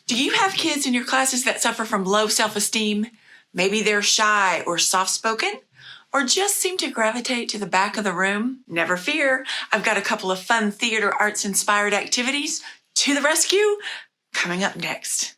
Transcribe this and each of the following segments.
Do you have kids in your classes that suffer from low self-esteem? Maybe they're shy or soft-spoken, or just seem to gravitate to the back of the room? Never fear, I've got a couple of fun theater arts-inspired activities to the rescue coming up next.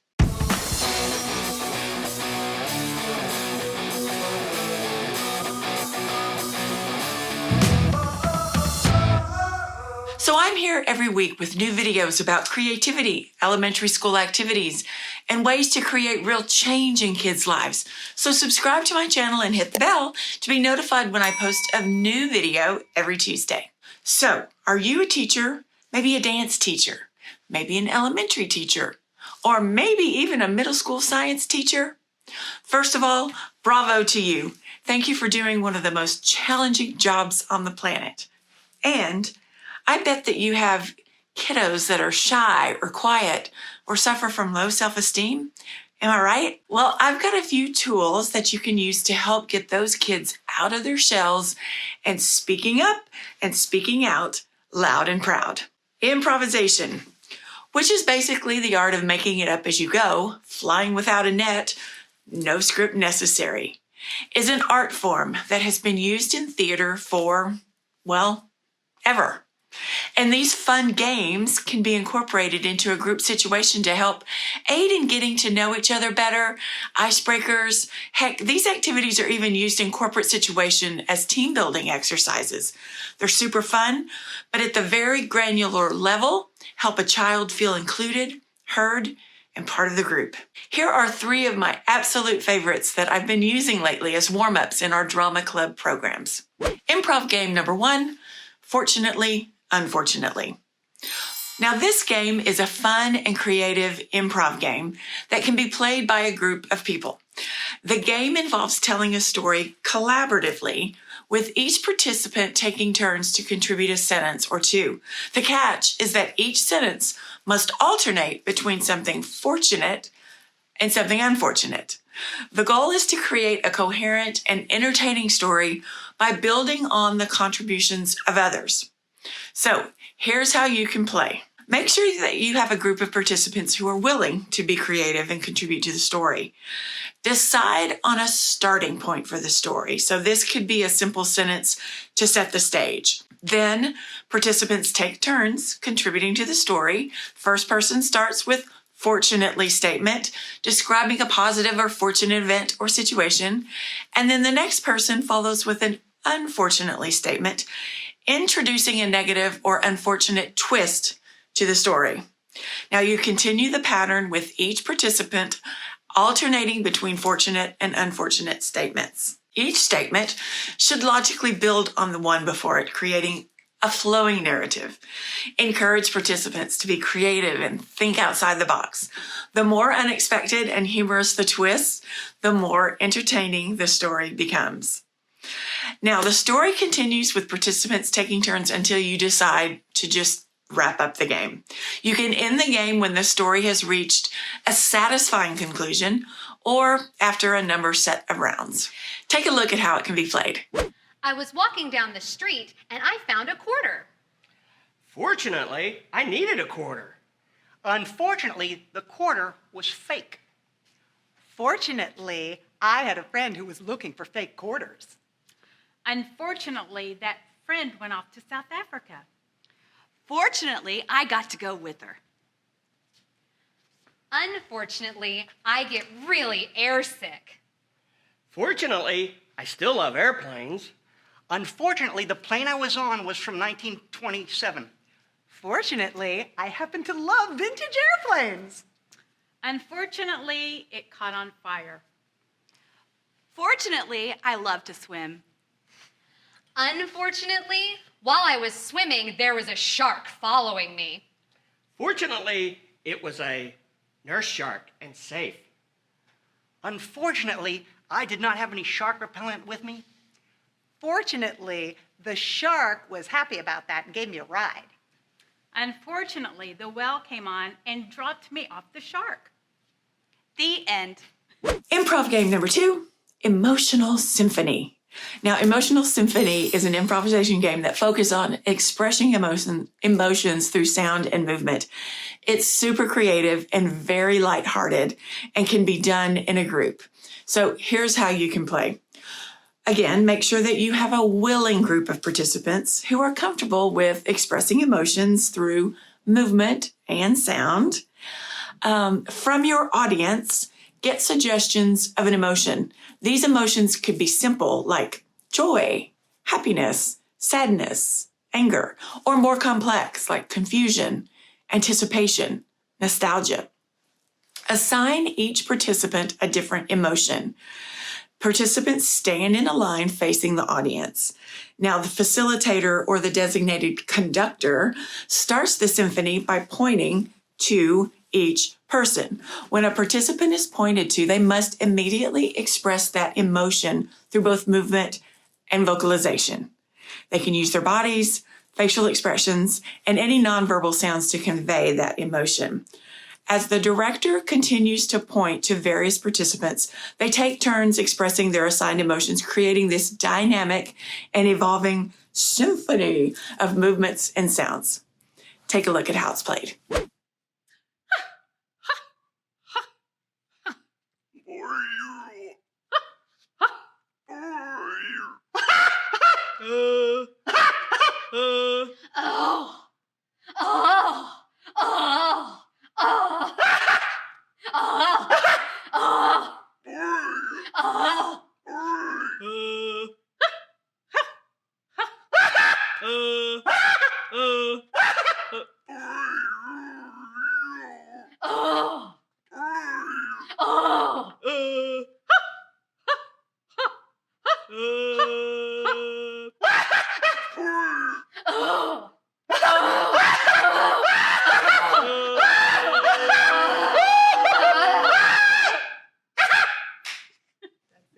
So I'm here every week with new videos about creativity, elementary school activities, and ways to create real change in kids' lives. So subscribe to my channel and hit the bell to be notified when I post a new video every Tuesday. So, are you a teacher? Maybe a dance teacher? Maybe an elementary teacher? Or maybe even a middle school science teacher? First of all, bravo to you. Thank you for doing one of the most challenging jobs on the planet. And I bet that you have kiddos that are shy or quiet or suffer from low self-esteem. Am I right? Well, I've got a few tools that you can use to help get those kids out of their shells and speaking up and speaking out loud and proud. Improvisation, which is basically the art of making it up as you go, flying without a net, no script necessary, is an art form that has been used in theater for, well, ever. And these fun games can be incorporated into a group situation to help aid in getting to know each other better, icebreakers. Heck, these activities are even used in corporate situation as team building exercises. They're super fun, but at the very granular level, help a child feel included, heard, and part of the group. Here are 3 of my absolute favorites that I've been using lately as warm-ups in our drama club programs. Improv game number 1, Fortunately, Unfortunately. Now, this game is a fun and creative improv game that can be played by a group of people. The game involves telling a story collaboratively, with each participant taking turns to contribute a sentence or 2. The catch is that each sentence must alternate between something fortunate and something unfortunate. The goal is to create a coherent and entertaining story by building on the contributions of others. So, here's how you can play. Make sure that you have a group of participants who are willing to be creative and contribute to the story. Decide on a starting point for the story. So this could be a simple sentence to set the stage. Then, participants take turns contributing to the story. First person starts with fortunately statement, describing a positive or fortunate event or situation. And then the next person follows with an unfortunately statement, introducing a negative or unfortunate twist to the story. Now you continue the pattern with each participant alternating between fortunate and unfortunate statements. Each statement should logically build on the one before it, creating a flowing narrative. Encourage participants to be creative and think outside the box. The more unexpected and humorous the twists, the more entertaining the story becomes. Now, the story continues with participants taking turns until you decide to just wrap up the game. You can end the game when the story has reached a satisfying conclusion or after a number set of rounds. Take a look at how it can be played. I was walking down the street and I found a quarter. Fortunately, I needed a quarter. Unfortunately, the quarter was fake. Fortunately, I had a friend who was looking for fake quarters. Unfortunately, that friend went off to South Africa. Fortunately, I got to go with her. Unfortunately, I get really airsick. Fortunately, I still love airplanes. Unfortunately, the plane I was on was from 1927. Fortunately, I happen to love vintage airplanes. Unfortunately, it caught on fire. Fortunately, I love to swim. Unfortunately, while I was swimming, there was a shark following me. Fortunately, it was a nurse shark and safe. Unfortunately, I did not have any shark repellent with me. Fortunately, the shark was happy about that and gave me a ride. Unfortunately, the well came on and dropped me off the shark. The end. Improv game number 2, Emotional Symphony. Now, Emotional Symphony is an improvisation game that focuses on expressing emotions through sound and movement. It's super creative and very lighthearted and can be done in a group. So here's how you can play. Again, make sure that you have a willing group of participants who are comfortable with expressing emotions through movement and sound. From your audience, get suggestions of an emotion. These emotions could be simple, like joy, happiness, sadness, anger, or more complex, like confusion, anticipation, nostalgia. Assign each participant a different emotion. Participants stand in a line facing the audience. Now, the facilitator or the designated conductor starts the symphony by pointing to each person. When a participant is pointed to, they must immediately express that emotion through both movement and vocalization. They can use their bodies, facial expressions, and any nonverbal sounds to convey that emotion. As the director continues to point to various participants, they take turns expressing their assigned emotions, creating this dynamic and evolving symphony of movements and sounds. Take a look at how it's played.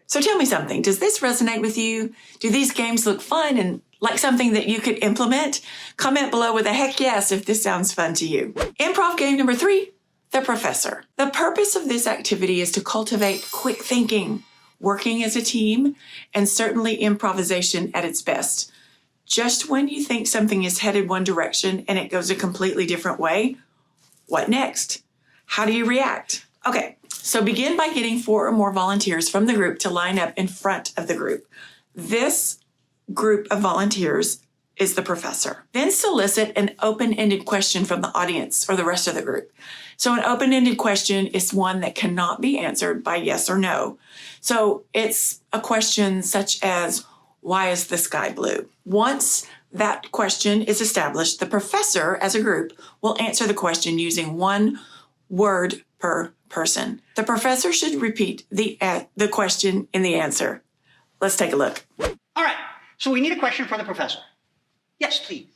So tell me something. Does this resonate with you? Do these games look fun and like something that you could implement? Comment below with a heck yes if this sounds fun to you. Improv game number 3, the professor. The purpose of this activity is to cultivate quick thinking, working as a team, and certainly improvisation at its best. Just when you think something is headed one direction and it goes a completely different way, what next? How do you react? Okay, so begin by getting 4 or more volunteers from the group to line up in front of the group. This group of volunteers is the professor. Then solicit an open-ended question from the audience or the rest of the group. So an open-ended question is one that cannot be answered by yes or no. So it's a question such as, why is the sky blue? Once that question is established, the professor as a group will answer the question using 1 word per person. The professor should repeat the question in the answer. Let's take a look. All right, so we need a question for the professor. Yes, please.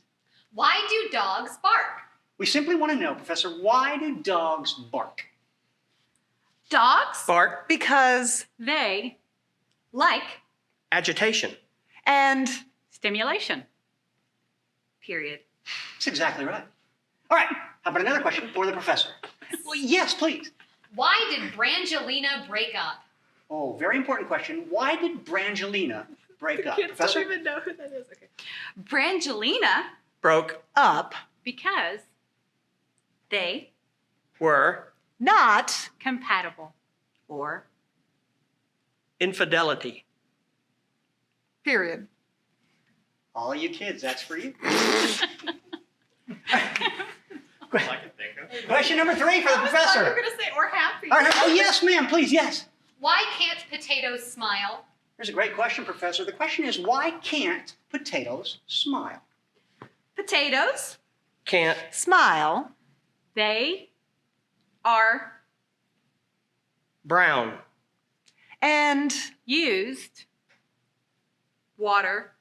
Why do dogs bark? We simply want to know, Professor, why do dogs bark? Dogs? Bark. Because they like Agitation. And stimulation. Period. that's exactly right. All right, how about another question for the professor? Well, yes, please. Why did Brangelina break up? Oh, very important question. Why did Brangelina break up? Professor? don't even know who that is. Okay. Brangelina Broke. Up. Because they Were. Not. compatible. or Infidelity. Period. All you kids, that's for you. Question number 3 for the professor. going to say or happy. All right, oh, yes, ma'am, please, yes. Why can't potatoes smile? Here's a great question, Professor. The question is, why can't potatoes smile? potatoes Can't. Smile. They are Brown. And used water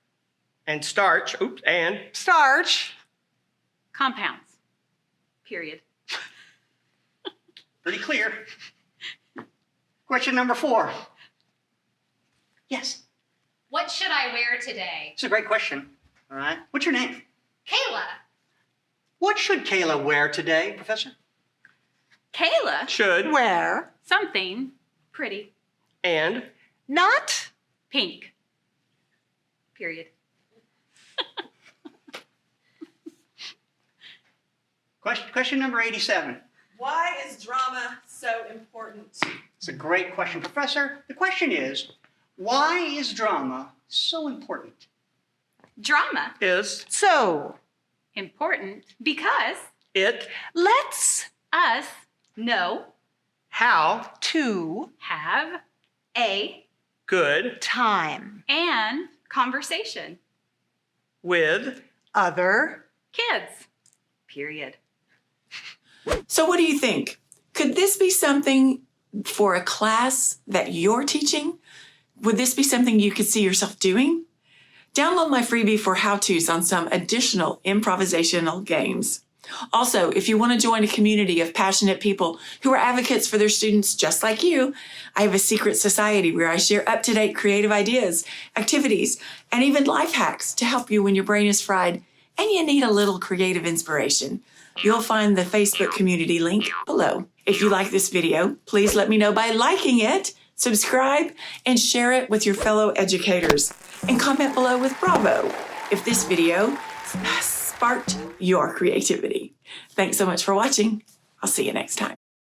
And starch. Oops. And starch. compounds. period. Pretty clear. Question number 4. Yes, What should I wear today? it's a great question. All right. What's your name? Kayla. What should Kayla wear today, Professor? Kayla should. Wear. Something pretty. And Not. pink. Period. Question number 87. Why is drama so important? It's a great question, Professor. The question is, why is drama so important? Drama. Is So, Important. Because it let's us No. how to have A. good time And Conversation. with other kids. Period. So, what do you think? Could this be something for a class that you're teaching? Would this be something you could see yourself doing? Download my freebie for how-tos on some additional improvisational games. Also, if you want to join a community of passionate people who are advocates for their students just like you, I have a secret society where I share up-to-date creative ideas, activities, and even life hacks to help you when your brain is fried and you need a little creative inspiration. You'll find the Facebook community link below. If you like this video, please let me know by liking it, subscribe, and share it with your fellow educators. And comment below with bravo if this video sparked your creativity. Thanks so much for watching. I'll see you next time.